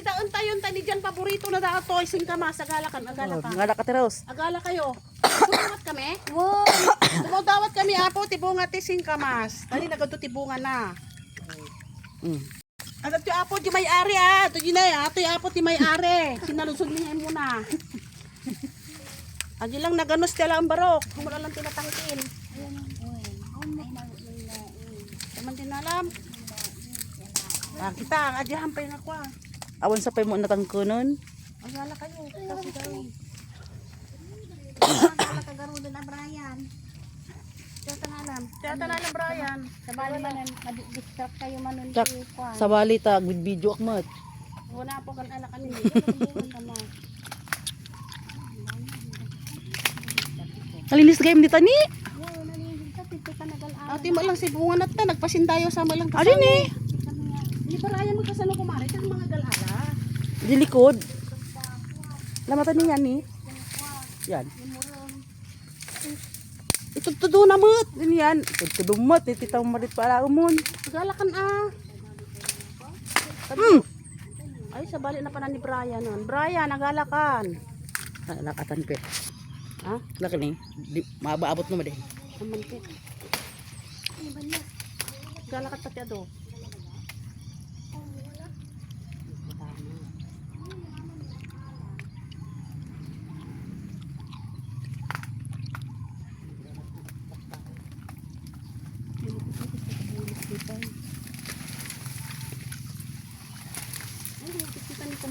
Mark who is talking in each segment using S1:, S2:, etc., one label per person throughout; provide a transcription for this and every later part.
S1: daon tayo tani diyan paborito na daw to singkamas agala ka.
S2: Agala ka tiros.
S1: Agala kayo. Tibungat kami? Wow. Dumodawat kami apo tibungat ti singkamas. Dali nagado tibungan na. Ano ti apo di may-ari to di na ato apo ti may-ari. Sinalusog niya muna. Agi lang naganos tala ang barok. Humula lang tinatangkin. Taman din alam. Kita ang adyahan pa yung ako.
S2: Awan sa pay mo natangkunon.
S1: Agala kayo. Kasi daw.
S3: Agala ka garudo na Brian.
S1: Tiyata na alam, Brian.
S3: Sabali manan, madidistract kayo manan
S2: Chak,
S3: si Kwan.
S2: sa balita with video akmat.
S1: Wala po kan ala kanini.
S2: Nalinis game dito ni.
S1: Ati mo lang si bunga natin. Nagpasin tayo sa malang kasama.
S2: Ano ni?
S1: Hindi pa Brian magkasano kumari. Kaya mga galala.
S2: Di likod. Lamatan niya ni. Yan. Ito tudo na mat. Din yan. Ito tudo mat. Ititaw marit para umon.
S1: Galakan Ay, sa balik na pa na ni Brian nun. Brian, nagalakan.
S2: Nakatan pe.
S1: Ha?
S2: Laki ni. Mabaabot mo din.
S1: Aman pe. Galakan pati ado.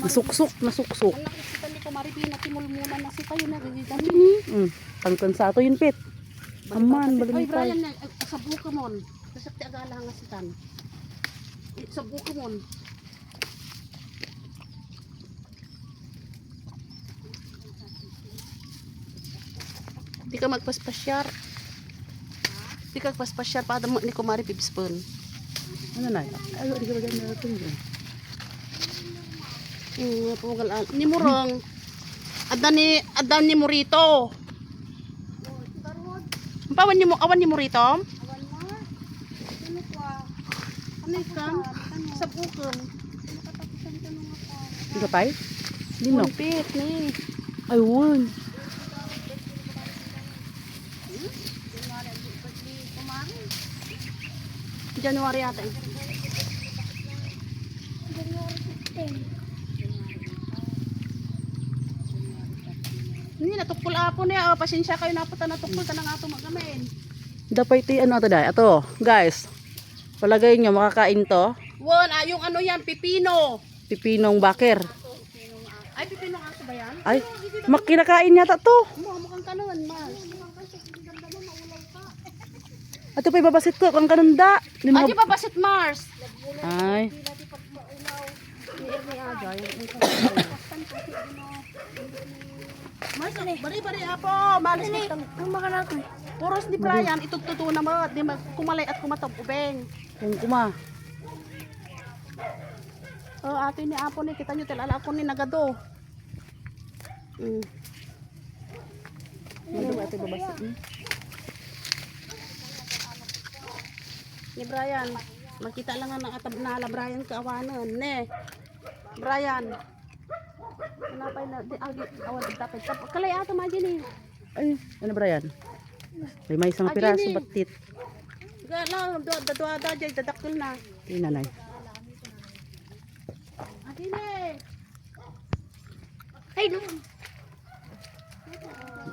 S2: Nasuksok.
S1: Ang nakikita ni Kumari pinatimulmunan na si kayo na gagigami.
S2: Tangkan sa ato yun pet. Aman,
S1: Ay,
S2: balik
S1: Brian, sa buka mon. Kasap ti agala nga si Tan. Sa buka mon. Di ka magpaspasyar. Di ka magpaspasyar pa mo ni Kumari Pibspon.
S2: Ano na? Ayo, di ka ba dyan natin dyan?
S1: Ni Murong. Adan ni Murito. Awan ni Murito?
S3: Awan mo. Sino kwa?
S1: Ano ikan? Sa bukong.
S3: Nakatapusan ka nung ako.
S2: Di ka pay? Di no?
S1: Pit ni.
S2: Ayun.
S1: January yata eh.
S3: January 15.
S1: Hindi natukpol apo niya. Pasensya kayo napunta natukpol ka na nga ito magamin.
S2: Dapat ito ano ito dahil. Ito guys. Palagay nyo makakain to.
S1: Yung ano yan, pipino.
S2: Pipinong baker.
S1: Ay, pipino aso ba yan?
S2: Ay, makinakain yata to.
S1: Mukhang kanon, Mars.
S2: Ato pa ibabasit ko. Ang kanunda.
S1: Ay, di ba basit Mars?
S2: Ay.
S1: Mars, bari-bari apo. Malis mo.
S3: Ang makanak ko.
S1: Puros ni Brian, itututo na mo. Di kumalay at kumatog ubeng.
S2: Kung kuma.
S1: Ate ni apo ni, kita nyo tilala ako ni nagado.
S2: Ano ba ito ibabasit ni?
S1: Ni Brian, makita lang ang atab na ala Brian kaawanan. Ne, Brian. Napay na, awan dapat. Kalay ato ma dyan eh.
S2: Ay, ano Brian? May isang piraso batit.
S1: Gala, dadwada dyan, dadakil na.
S2: Ay, nanay.
S1: Adine.
S3: Ay, no.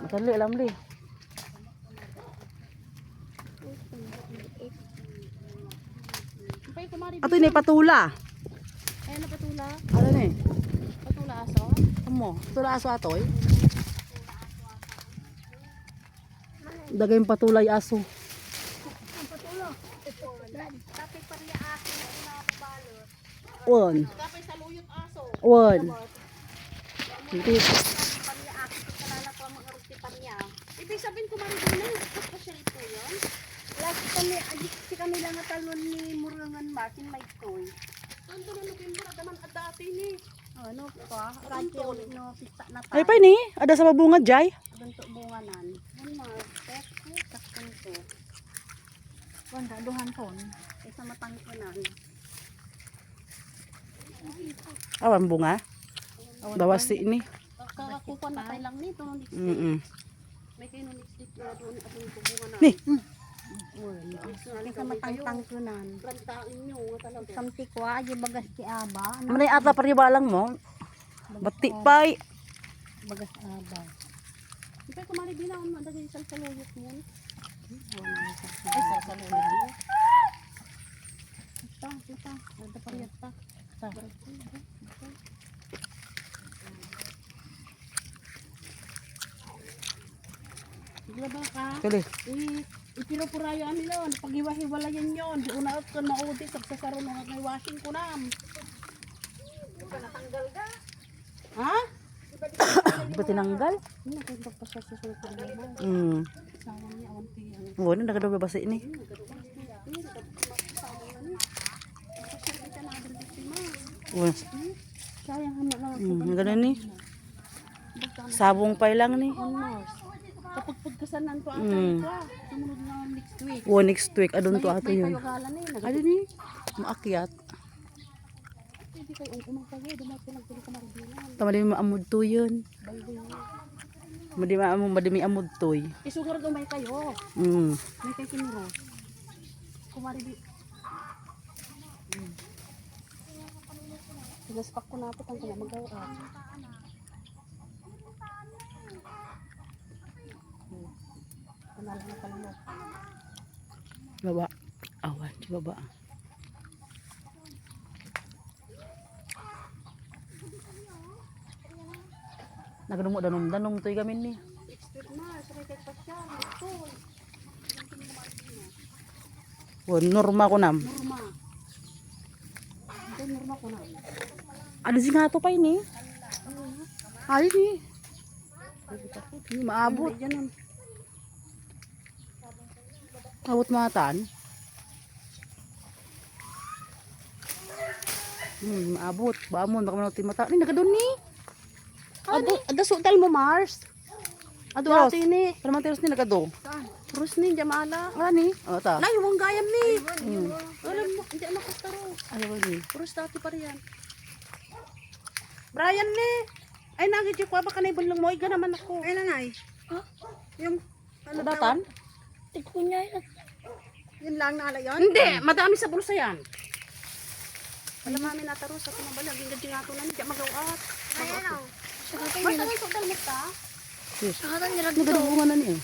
S2: Matali, alam li.
S1: Pay kumari.
S2: Ato ni patula.
S1: Ayan na patula.
S2: Ano ni?
S1: Patula aso.
S2: Amo, patula aso atoy. Dagay yung patulay aso.
S3: Tapos pariya akin na pinakabalot.
S2: One.
S1: Kapay sa luyot aso.
S2: One. Hindi.
S3: Pariya akin ko kalala ko ang mga ruti pariya.
S1: Ibig sabihin kumari din na. Ba't pa siya ito yun?
S3: Lagi kami, si kami lang natalon ni Murangan Martin may toy.
S1: Ando na November, adaman at dati ni.
S3: Ano pa? Radyo ulit no, pista na
S2: Ay
S3: tayo.
S2: pa ni, ada sa babungad jay.
S3: Bentuk bunganan. Ano mga peko, takpan ko. Wanda, duhan ton. Isa matang ko na.
S2: Awan bunga. Dawas ini.
S1: Kakakuha na tayo lang nito. May kayo nung lipstick na doon at yung kubungan na.
S2: Ni.
S3: Isa matangtang ko nan.
S1: Rantain nyo nga talaga.
S3: Kamti ko aja bagas ki aba.
S2: Manay ata paribalang mo. Bati pay.
S3: Bagas aba.
S1: Ipay kumari binaon mo dagay sa saluyot mo.
S3: Ay sa saluyot.
S1: Ita. Ada pariyat ta. Di ba ka?
S2: Kali.
S1: Ipinupurayo amin nun. Pag-iwahiwalayan yun. Di una at ka naudi. Sagsasaro na may washing ko na. Ha?
S2: Di ba tinanggal?
S1: Hindi na kayo magpasya sa sulit na naman. Sawa niya. Awan tiyang.
S2: Wala nagadaw ba basi ini? Wala.
S1: Sayang hama lang.
S2: Ganun ni. Sabong pay lang ni.
S1: Kapag pagkasanan ko ang kayo ko. Sumunod na next week.
S2: Next week adun to ato yun.
S1: Kayo gala na yun.
S2: Adun ni. Maakyat.
S1: Hindi kayo umang kayo. Dumato lang sila sa Marbilan.
S2: Tama din maamod to yun. Madimi amod toy.
S1: Isugar may kayo. May kayo kinuro. Kumari di. Sigaspak ko na po kung kumamagawa. Panalo na kalmo.
S2: Baba. Awan, di baba. Nagdungo danom toy gamin ni.
S1: Expert na. Sakay kayo pa siya.
S2: Norma ko nam.
S1: Norma. Ito norma ko na.
S2: Ano si nga to pa ini? Ay ni. Hindi maabot.
S1: Ganun.
S2: Abot matan. Maabot. Baamon baka manutin mata. Ni nagadun ni.
S1: Ada sultal mo Mars. Ado
S2: Yes.
S1: ate ni.
S2: Ano man teros ni nagado?
S1: Rus ni jamala.
S2: Ani? O ta.
S1: Lay wong gayam ni. Alam mo, hindi ako kastaro.
S2: Ay wali.
S1: Rus dati pa riyan. Brian ni. Ay nagiti ko ba kanay bulong mo iga naman ako.
S3: Ay nanay. Yung
S2: Ano datan?
S3: tikunya yun lang na ala yun.
S1: Hindi, madami sa bulsa yan. Alam namin nataros ako na balag. Hindi nga ako na hindi magawat.
S3: Ayan o.
S1: Basta lang sultal mo ta.
S2: Yes.
S3: Sakatan nila
S2: Nagadungo na ni.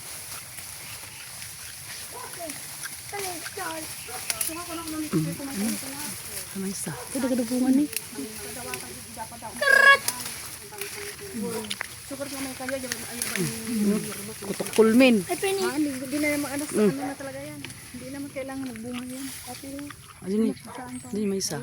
S1: Sunga ko na ako nung ito kumain ko na.
S2: Kamay sa. Ito nagadungo ni.
S1: Sugar ko may kayo. Ay,
S2: Kutok kulmin.
S3: Ay Penny. Hindi na naman anak sa ano na talaga yan. Hindi naman kailangan magbunga yan.
S2: Ayun ni. Hindi may isa.